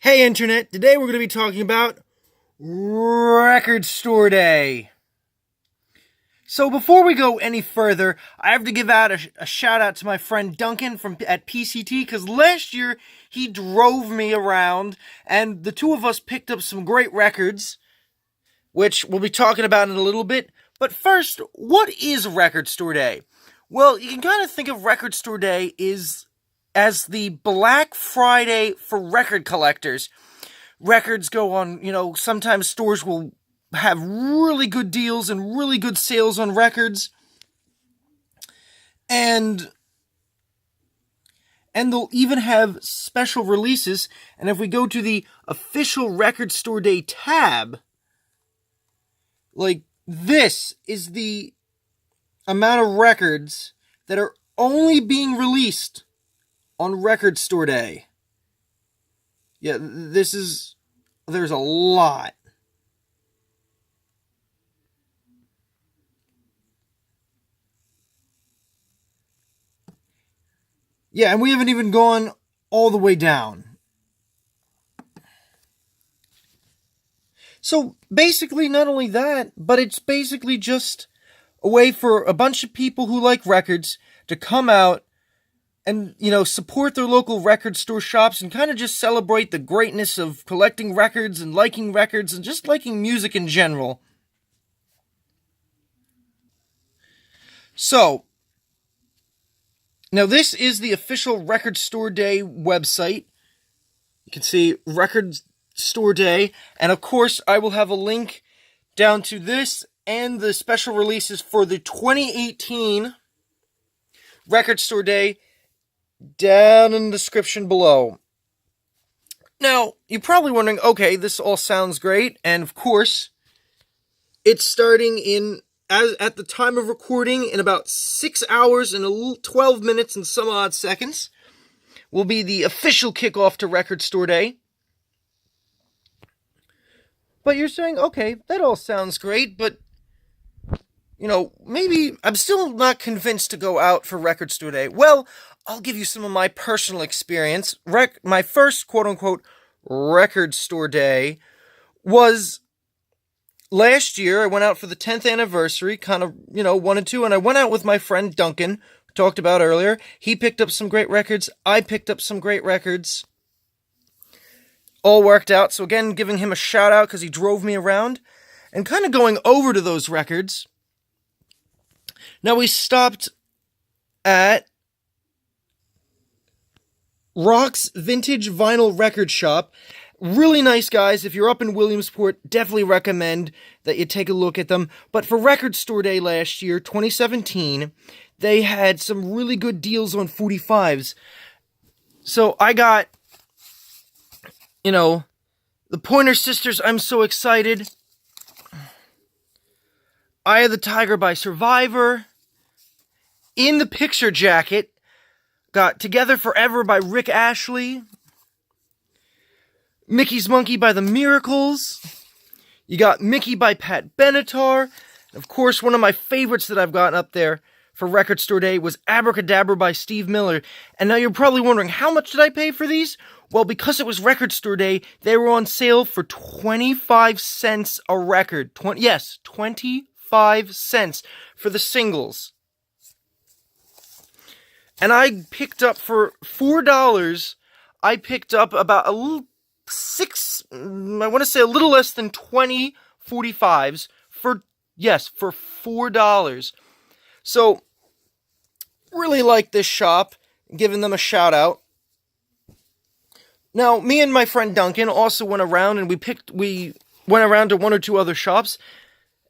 Hey Internet, today we're going to be talking about Record Store Day. So before we go any further, I have to give out a shout out to my friend Duncan at PCT, because last year he drove me around and the two of us picked up some great records, which we'll be talking about in a little bit. But first, what is Record Store Day? Well, you can kind of think of Record Store Day as the Black Friday for record collectors. Records go on, sometimes stores will have really good deals and really good sales on records. And they'll even have special releases. And if we go to the official Record Store Day tab, like this is the amount of records that are only being released on Record Store Day. Yeah, there's a lot. Yeah, and we haven't even gone all the way down. So basically, not only that, but it's basically just a way for a bunch of people who like records to come out and, support their local record store shops and kind of just celebrate the greatness of collecting records and just liking music in general. So, now this is the official Record Store Day website. You can see Record Store Day, and of course I will have a link down to this and the special releases for the 2018 Record Store Day down in the description below. Now, you're probably wondering, okay, this all sounds great, and of course, it's starting at the time of recording, in about 6 hours and 12 minutes and some odd seconds, will be the official kickoff to Record Store Day. But you're saying, okay, that all sounds great, but maybe I'm still not convinced to go out for Record Store Day. Well, I'll give you some of my personal experience. My first quote-unquote Record Store Day was last year. I went out for the 10th anniversary, wanted to, and I went out with my friend Duncan, who talked about earlier. He picked up some great records. I picked up some great records. All worked out. So again, giving him a shout out because he drove me around and kind of going over to those records. Now we stopped at Rock's Vintage Vinyl Record Shop. Really nice guys. If you're up in Williamsport, definitely recommend that you take a look at them. But for Record Store Day last year, 2017, they had some really good deals on 45s. So I got, the Pointer Sisters, I'm So Excited. Eye of the Tiger by Survivor. In the Picture Jacket, got Together Forever by Rick Ashley. Mickey's Monkey by The Miracles. You got Mickey by Pat Benatar. Of course, one of my favorites that I've gotten up there for Record Store Day was Abracadabra by Steve Miller. And now you're probably wondering, how much did I pay for these? Well, because it was Record Store Day, they were on sale for 25 cents a record. 25 cents for the singles. And I picked up for $4, I picked up about a little less than 20 45s for $4. So, really like this shop, giving them a shout out. Now, me and my friend Duncan also went around and we went around to one or two other shops.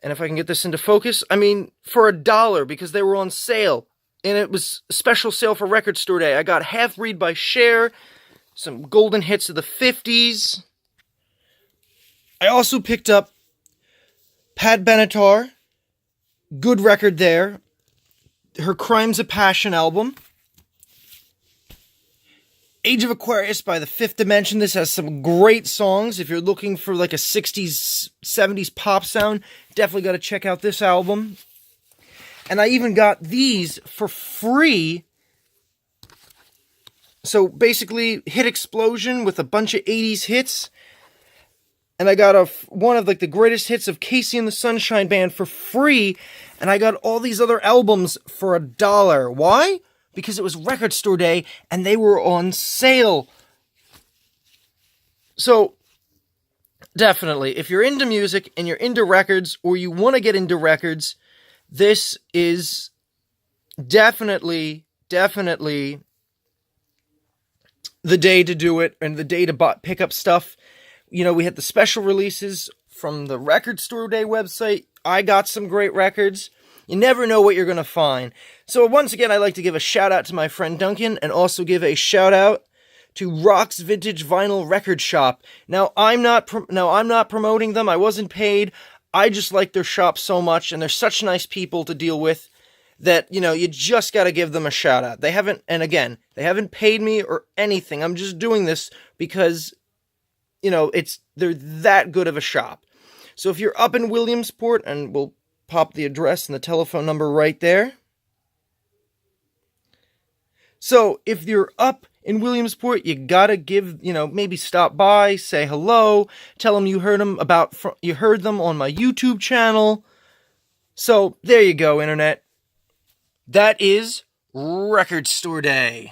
And if I can get this into focus, for $1 because they were on sale. And it was a special sale for Record Store Day. I got Half Breed by Cher, some golden hits of the 50s. I also picked up Pat Benatar, good record there. Her Crimes of Passion album. Age of Aquarius by the Fifth Dimension. This has some great songs. If you're looking for like a 60s, 70s pop sound, definitely got to check out this album. And I even got these for free So basically, Hit Explosion with a bunch of 80s hits. And I got one of like the greatest hits of Casey and the Sunshine Band for free. And I got all these other albums for $1. Why? Because it was record store day and they were on sale. So definitely, if you're into music and you're into records, or you want to get into records, this is definitely the day to do it, and the day to pick up stuff. You know, we had the special releases from the Record Store Day website. I got some great records. You never know what you're going to find. So once again, I'd like to give a shout out to my friend Duncan, and also give a shout out to Rock's Vintage Vinyl Record Shop. Now, I'm not promoting them. I wasn't paid. I just like their shop so much, and they're such nice people to deal with, that, you know, you just got to give them a shout out. They haven't paid me or anything. I'm just doing this because, you know, they're that good of a shop. So if you're up in Williamsport, and we'll pop the address and the telephone number right there. So if you're up in Williamsport, you gotta maybe stop by, say hello, tell them you heard them on my YouTube channel. So there you go, Internet. That is Record Store Day.